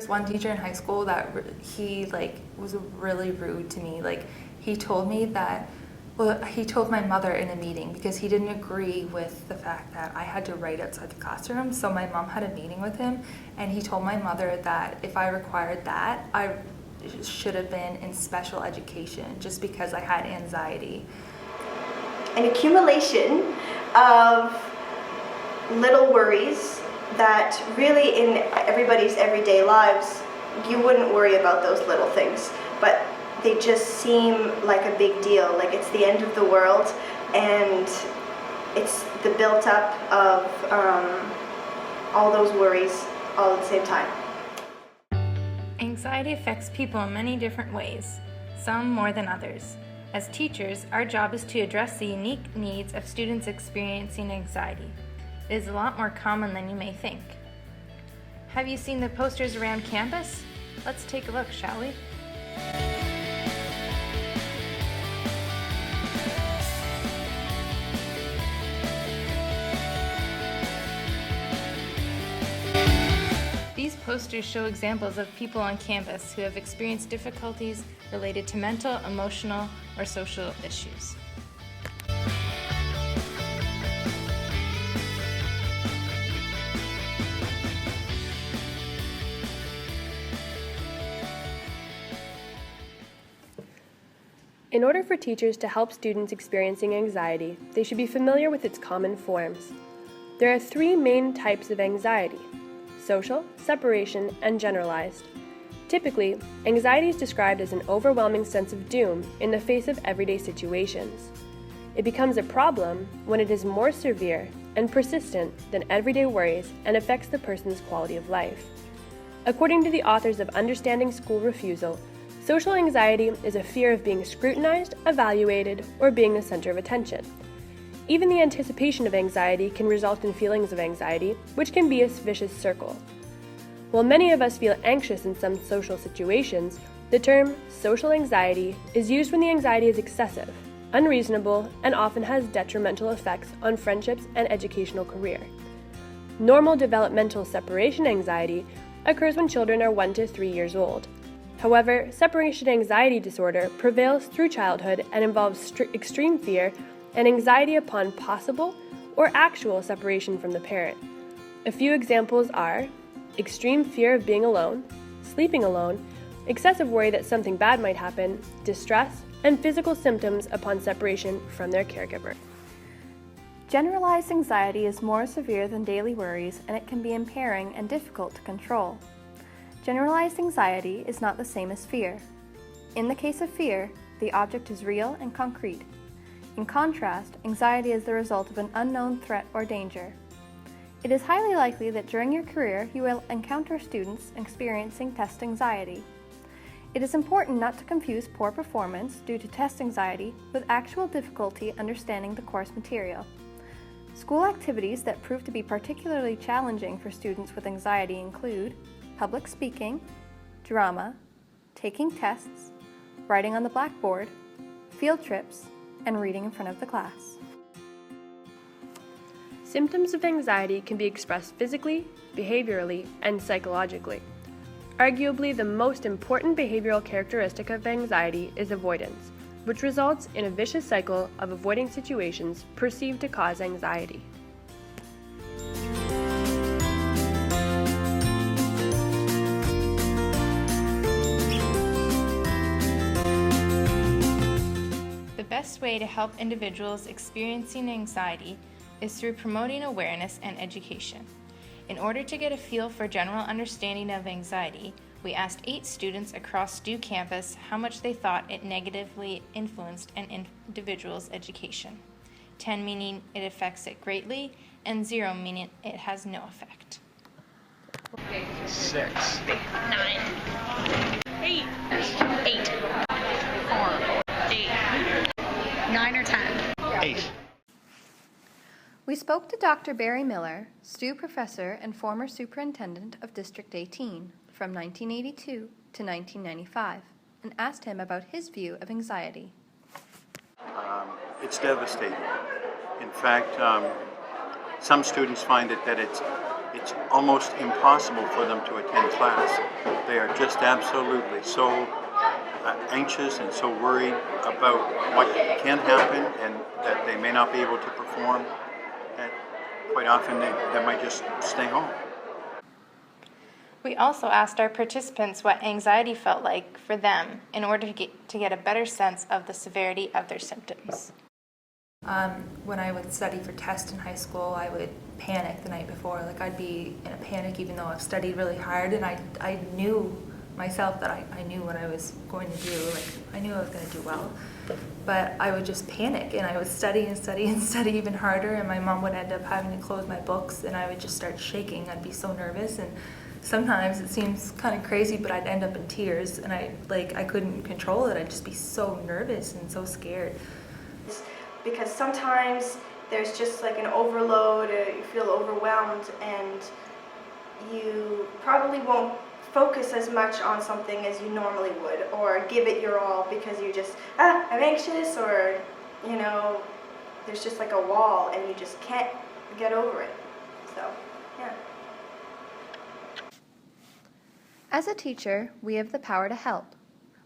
one teacher in high school that he was really rude to me. He told me that, well, he told my mother in a meeting because he didn't agree with the fact that I had to write outside the classroom. So my mom had a meeting with him, and he told my mother that if I required that, I should have been in special education just because I had anxiety. An accumulation of little worries that really in everybody's everyday lives, you wouldn't worry about those little things, but they just seem like a big deal, like it's the end of the world, and it's the built up of all those worries all at the same time. Anxiety affects people in many different ways, some more than others. As teachers, our job is to address the unique needs of students experiencing anxiety. It is a lot more common than you may think. Have you seen the posters around campus? Let's take a look, shall we? These posters show examples of people on campus who have experienced difficulties related to mental, emotional, or social issues. In order for teachers to help students experiencing anxiety, they should be familiar with its common forms. There are three main types of anxiety: social, separation, and generalized. Typically, anxiety is described as an overwhelming sense of doom in the face of everyday situations. It becomes a problem when it is more severe and persistent than everyday worries and affects the person's quality of life. According to the authors of Understanding School Refusal, social anxiety is a fear of being scrutinized, evaluated, or being the center of attention. Even the anticipation of anxiety can result in feelings of anxiety, which can be a vicious circle. While many of us feel anxious in some social situations, the term social anxiety is used when the anxiety is excessive, unreasonable, and often has detrimental effects on friendships and educational career. Normal developmental separation anxiety occurs when children are 1 to 3 years old. However, separation anxiety disorder prevails through childhood and involves extreme fear and anxiety upon possible or actual separation from the parent. A few examples are extreme fear of being alone, sleeping alone, excessive worry that something bad might happen, distress, and physical symptoms upon separation from their caregiver. Generalized anxiety is more severe than daily worries, and it can be impairing and difficult to control. Generalized anxiety is not the same as fear. In the case of fear, the object is real and concrete. In contrast, anxiety is the result of an unknown threat or danger. It is highly likely that during your career you will encounter students experiencing test anxiety. It is important not to confuse poor performance due to test anxiety with actual difficulty understanding the course material. School activities that prove to be particularly challenging for students with anxiety include public speaking, drama, taking tests, writing on the blackboard, field trips, and reading in front of the class. Symptoms of anxiety can be expressed physically, behaviorally, and psychologically. Arguably, the most important behavioral characteristic of anxiety is avoidance, which results in a vicious cycle of avoiding situations perceived to cause anxiety. The best way to help individuals experiencing anxiety is through promoting awareness and education. In order to get a feel for general understanding of anxiety, we asked 8 students across Stew campus how much they thought it negatively influenced an individual's education. 10 meaning it affects it greatly, and 0 meaning it has no effect. 6. 9. 8. 8. 4. 8. 9 or 10. 8. We spoke to Dr. Barry Miller, Stew professor and former superintendent of District 18 from 1982 to 1995, and asked him about his view of anxiety. It's devastating. In fact, some students find that it's it's almost impossible for them to attend class. They are just absolutely so anxious and so worried about what can happen and that they may not be able to perform, that quite often they might just stay home. We also asked our participants what anxiety felt like for them in order to get a better sense of the severity of their symptoms. When I would study for tests in high school, I would panic the night before. Like, I'd be in a panic even though I've studied really hard, and I knew myself that I knew what I was going to do. Like, I knew I was going to do well, but I would just panic, and I would study and study and study even harder, and my mom would end up having to close my books, and I would just start shaking. I'd be so nervous, and sometimes it seems kind of crazy, but I'd end up in tears, and I couldn't control it. I'd just be so nervous and so scared. Because sometimes there's just like an overload, or you feel overwhelmed, and you probably won't focus as much on something as you normally would, or give it your all because you just, I'm anxious, or, you know, there's just like a wall and you just can't get over it. So, yeah. As a teacher, we have the power to help.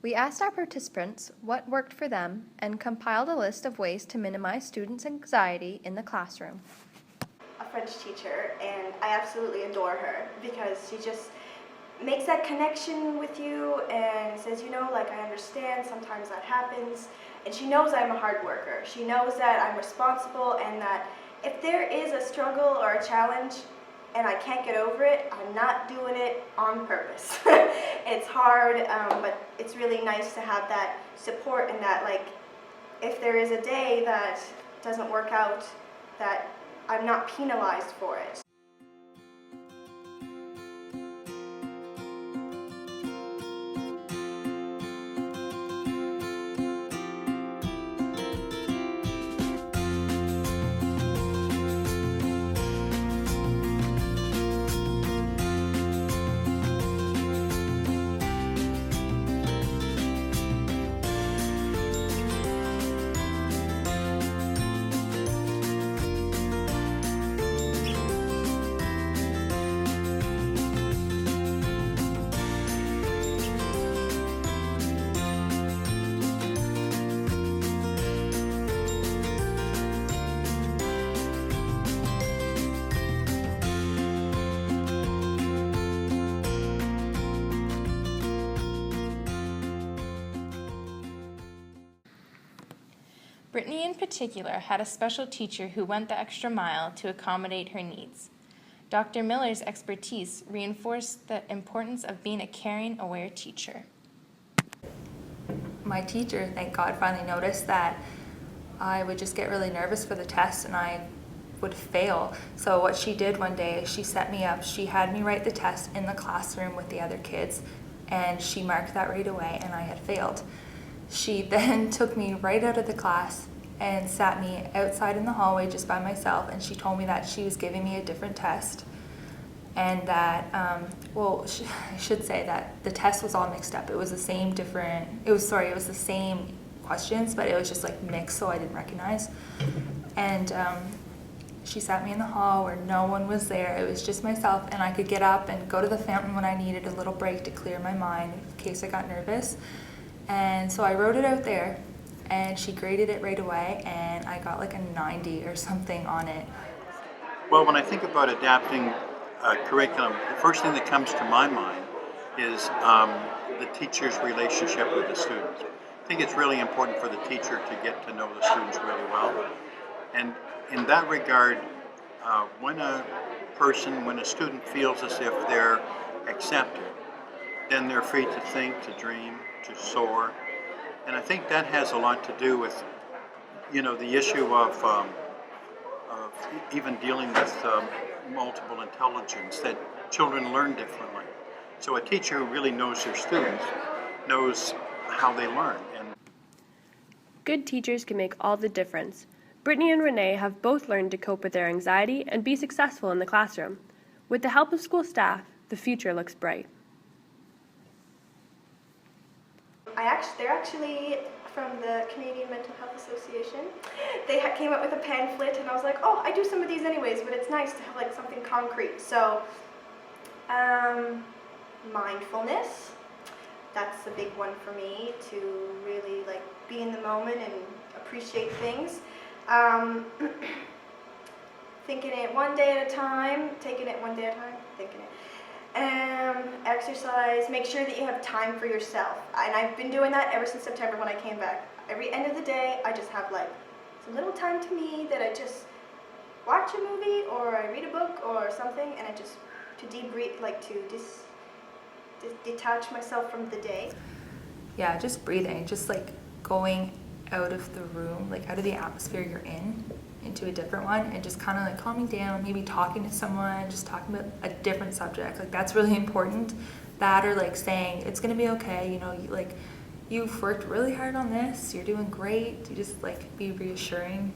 We asked our participants what worked for them and compiled a list of ways to minimize students' anxiety in the classroom. A French teacher, and I absolutely adore her because she just makes that connection with you and says, you know, like, I understand, sometimes that happens, and she knows I'm a hard worker. She knows that I'm responsible, and that if there is a struggle or a challenge and I can't get over it, I'm not doing it on purpose. It's hard, but it's really nice to have that support, and that, like, if there is a day that doesn't work out, that I'm not penalized for it. Brittany in particular had a special teacher who went the extra mile to accommodate her needs. Dr. Miller's expertise reinforced the importance of being a caring, aware teacher. My teacher, thank God, finally noticed that I would just get really nervous for the test and I would fail. So what she did one day, she set me up. She had me write the test in the classroom with the other kids, and she marked that right away, and I had failed. She then took me right out of the class and sat me outside in the hallway just by myself, and she told me that she was giving me a different test, and that, I should say that the test was all mixed up. It was the same it was the same questions, but it was just like mixed, so I didn't recognize. And she sat me in the hall where no one was there. It was just myself, and I could get up and go to the fountain when I needed a little break to clear my mind in case I got nervous. And so I wrote it out there, and she graded it right away, and I got like a 90 or something on it. Well, when I think about adapting curriculum, the first thing that comes to my mind is the teacher's relationship with the students. I think it's really important for the teacher to get to know the students really well. And in that regard, when a student feels as if they're accepted, then they're free to think, to dream, to soar. And I think that has a lot to do with, the issue of even dealing with multiple intelligence, that children learn differently. So a teacher who really knows their students knows how they learn. And good teachers can make all the difference. Brittany and Renee have both learned to cope with their anxiety and be successful in the classroom. With the help of school staff, the future looks bright. They're actually from the Canadian Mental Health Association. They came up with a pamphlet, and I was like, oh, I do some of these anyways, but it's nice to have like something concrete. So, mindfulness, that's a big one for me, to really like be in the moment and appreciate things. Thinking it one day at a time, taking it one day at a time, thinking it. Exercise, make sure that you have time for yourself. And I've been doing that ever since September when I came back. Every end of the day, I just have like some little time to me that I just watch a movie or I read a book or something, and I just to debrief, like to detach myself from the day. Yeah, just breathing, just like going out of the room, like out of the atmosphere you're in, into a different one, and just kind of like calming down, maybe talking to someone, just talking about a different subject. Like that's really important. That, or like saying it's gonna be okay, you know, you've worked really hard on this, you're doing great. You just like be reassuring